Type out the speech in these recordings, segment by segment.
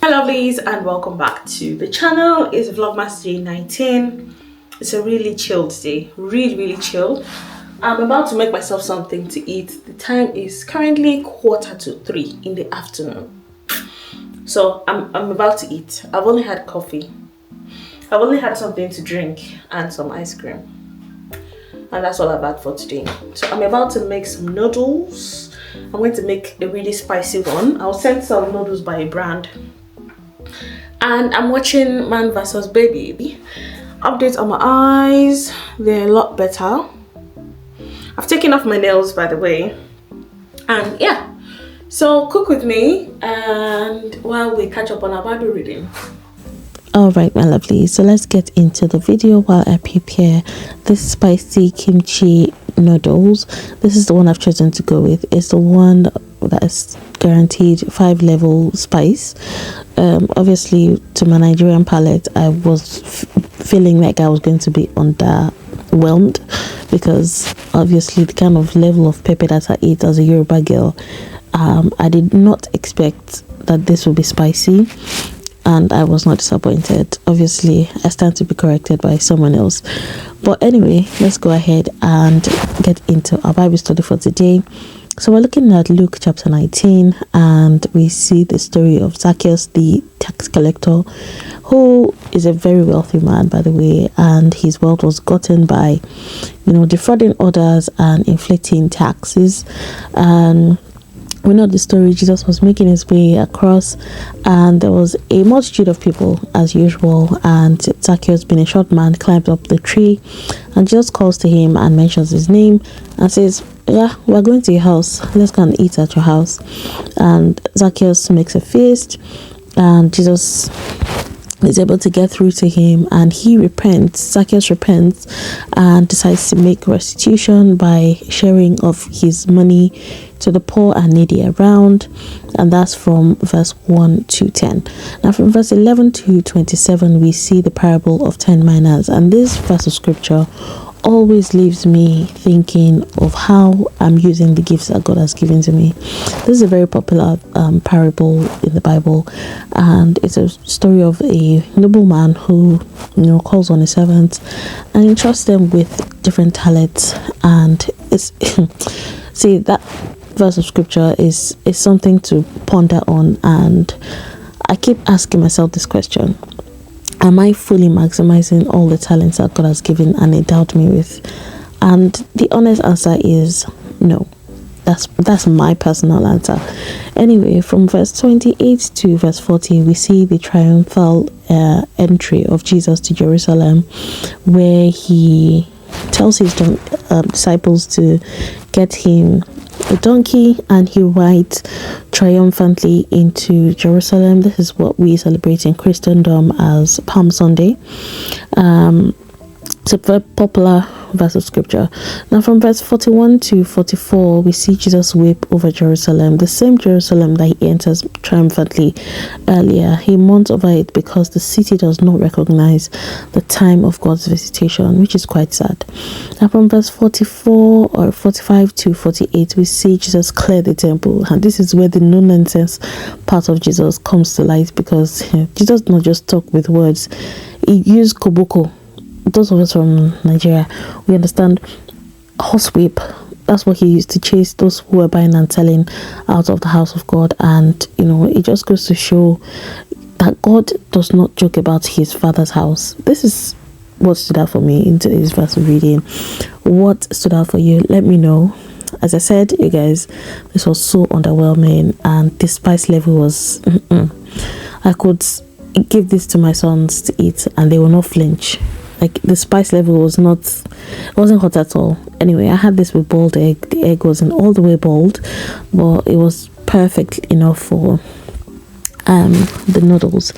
Hello lovelies, and welcome back to the channel. It's Vlogmas day 19. It's a really chilled day, really chilled. I'm about to make myself something to eat. The time is currently 2:45 in the afternoon, so I'm about to eat. I've only had coffee, I've only had something to drink and some ice cream, and that's all I've had for today. So I'm about to make some noodles. I'm going to make a really spicy one. I'll send some noodles by a brand. And I'm watching Man vs Baby. Updates on my eyes, they're a lot better. I've taken off my nails, by the way. And yeah, so cook with me and while we catch up on our Bible reading. Alright my lovely, so let's get into the video while I prepare this spicy kimchi noodles. This is the one I've chosen to go with. It's the one that is guaranteed 5-level spice. Obviously to my Nigerian palate, I was feeling like I was going to be underwhelmed, because obviously the kind of level of pepper that I eat as a Yoruba girl, I did not expect that this would be spicy, and I was not disappointed. Obviously I stand to be corrected by someone else, but anyway, let's go ahead and get into our Bible study for today. So we're looking at Luke chapter 19, and we see the story of Zacchaeus the tax collector, who is a very wealthy man, by the way, and his wealth was gotten by, defrauding others and inflicting taxes. And we know the story. Jesus was making his way across, and there was a multitude of people as usual, and Zacchaeus, being a short man, climbed up the tree, and Jesus calls to him and mentions his name and says, yeah, we're going to your house, let's go and eat at your house. And Zacchaeus makes a feast, and Jesus is able to get through to him, and he repents. Zacchaeus repents and decides to make restitution by sharing of his money to the poor and needy around, and that's from verse 1 to 10. Now from verse 11 to 27 we see the parable of 10 minas, and this verse of scripture always leaves me thinking of how I'm using the gifts that God has given to me. This is a very popular parable in the Bible, and it's a story of a nobleman who calls on his servants and entrusts them with different talents. And it's see, that verse of scripture is something to ponder on, and I keep asking myself this question: am I fully maximizing all the talents that God has given and endowed me with? And the honest answer is no. That's my personal answer. Anyway, from verse 28 to verse 40, we see the triumphal entry of Jesus to Jerusalem, where he tells his disciples to get him a donkey, and he rides triumphantly into Jerusalem. This is what we celebrate in Christendom as Palm Sunday. It's a very popular verse of scripture. Now from verse 41 to 44, we see Jesus weep over Jerusalem, the same Jerusalem that he enters triumphantly earlier. He mourns over it because the city does not recognize the time of God's visitation, which is quite sad. Now from verse 44 or 45 to 48, we see Jesus clear the temple, and this is where the no-nonsense part of Jesus comes to light, because Jesus did not just talk with words, he used koboko. Those of us from Nigeria, we understand horsewhip. That's what he used to chase those who were buying and selling out of the house of God. And it just goes to show that God does not joke about his father's house. This is what stood out for me in today's verse of reading. What stood out for you? Let me know. As I said, you guys, this was so underwhelming, and the spice level was I could give this to my sons to eat and they will not flinch. Like, the spice level wasn't hot at all. Anyway, I had this with boiled egg. The egg wasn't all the way boiled, but it was perfect enough for the noodles.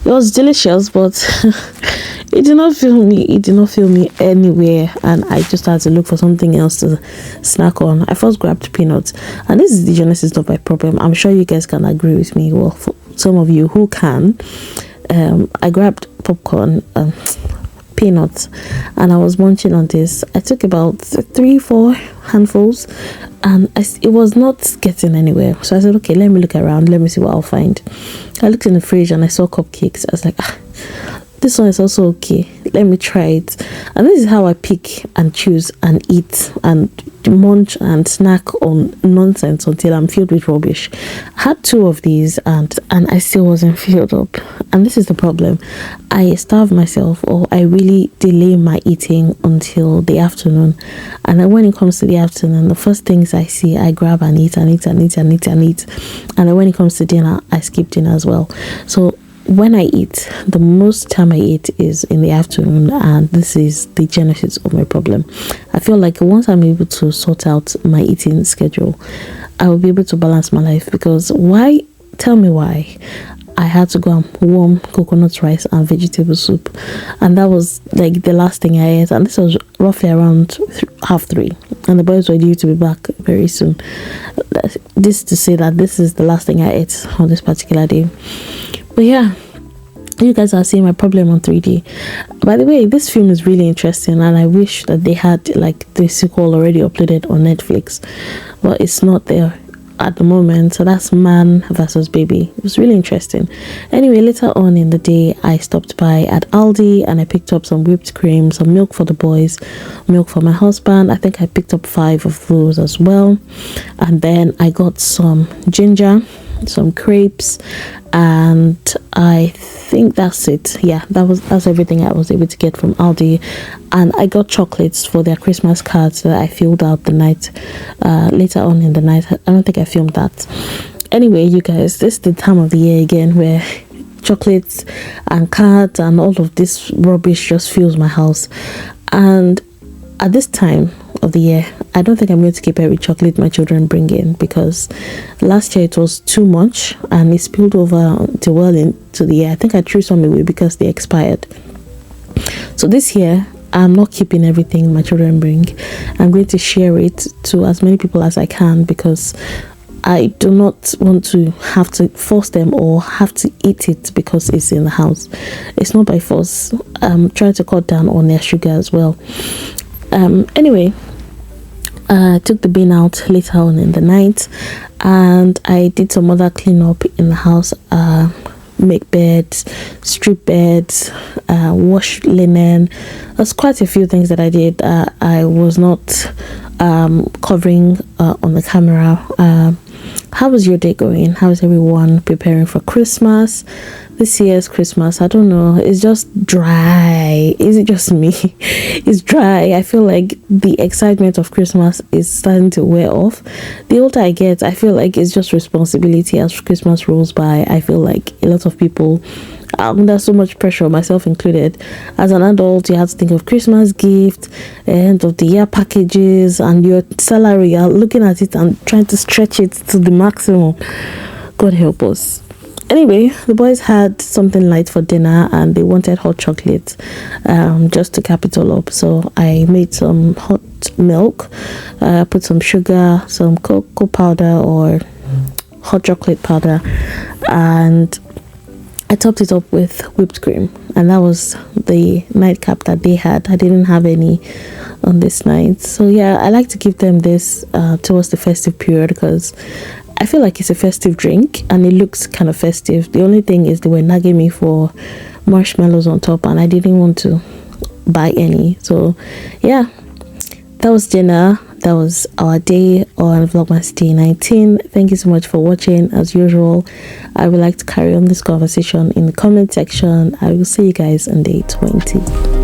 It was delicious, but it did not fill me. It did not fill me anywhere, and I just had to look for something else to snack on. I first grabbed peanuts, and this is the genesis of my problem. I'm sure you guys can agree with me. Well, for some of you who can, I grabbed popcorn. peanuts, and I was munching on this. I took about 3-4 handfuls, and it was not getting anywhere. So I said, okay, let me look around, let me see what I'll find. I looked in the fridge and I saw cupcakes. I was like, this one is also okay, let me try it. And this is how I pick and choose and eat and munch and snack on nonsense until I'm filled with rubbish. I had 2 of these and I still wasn't filled up. And this is the problem. I starve myself, or I really delay my eating until the afternoon. And then when it comes to the afternoon, the first things I see, I grab and eat and eat and eat and eat and eat. And then when it comes to dinner, I skip dinner as well. So when I eat, the most time I eat is in the afternoon, and this is the genesis of my problem. I feel like once I'm able to sort out my eating schedule, I will be able to balance my life. Because why? Tell me why I had to go and warm coconut rice and vegetable soup, and that was like the last thing I ate, and this was roughly around 3:30, and the boys were due to be back very soon. This to say that this is the last thing I ate on this particular day. But yeah, you guys are seeing my problem on 3D. By the way, this film is really interesting, and I wish that they had like the sequel already uploaded on Netflix, but it's not there at the moment. So that's Man versus Baby. It was really interesting. Anyway, later on in the day, I stopped by at Aldi and I picked up some whipped cream, some milk for the boys, milk for my husband. I think I picked up 5 of those as well. And then I got some ginger, some crepes, and I think that's it. Yeah, that's everything I was able to get from Aldi. And I got chocolates for their Christmas cards that I filled out the night later on in the night. I don't think I filmed that. Anyway, you guys, this is the time of the year again where chocolates and cards and all of this rubbish just fills my house. And at this time of the year, I don't think I'm going to keep every chocolate my children bring in, because last year it was too much and it spilled over to well into the year. I think I threw some away because they expired. So this year, I'm not keeping everything my children bring. I'm going to share it to as many people as I can, because I do not want to have to force them or have to eat it because it's in the house. It's not by force. I'm trying to cut down on their sugar as well. Anyway, I took the bin out later on in the night, and I did some other cleanup in the house. Make beds, strip beds, wash linen. There's quite a few things that I did. I was not covering on the camera. How was your day going? How is everyone preparing for Christmas? This year's Christmas, I don't know, it's just dry. Is it just me? It's dry. I feel like the excitement of Christmas is starting to wear off. The older I get, I feel like it's just responsibility as Christmas rolls by. I feel like a lot of people are under so much pressure, myself included. As an adult, you have to think of Christmas gift, end of the year packages, and your salary. You're looking at it and trying to stretch it to the maximum. God help us. Anyway, the boys had something light for dinner and they wanted hot chocolate, just to cap it all up. So I made some hot milk, put some sugar, some cocoa powder or hot chocolate powder, and I topped it up with whipped cream. And that was the nightcap that they had. I didn't have any on this night. So yeah, I like to give them this towards the festive period, because I feel like it's a festive drink and it looks kind of festive. The only thing is they were nagging me for marshmallows on top and I didn't want to buy any. So yeah, that was dinner. That was our day on Vlogmas Day 19. Thank you so much for watching. As usual, I would like to carry on this conversation in the comment section. I will see you guys on day 20.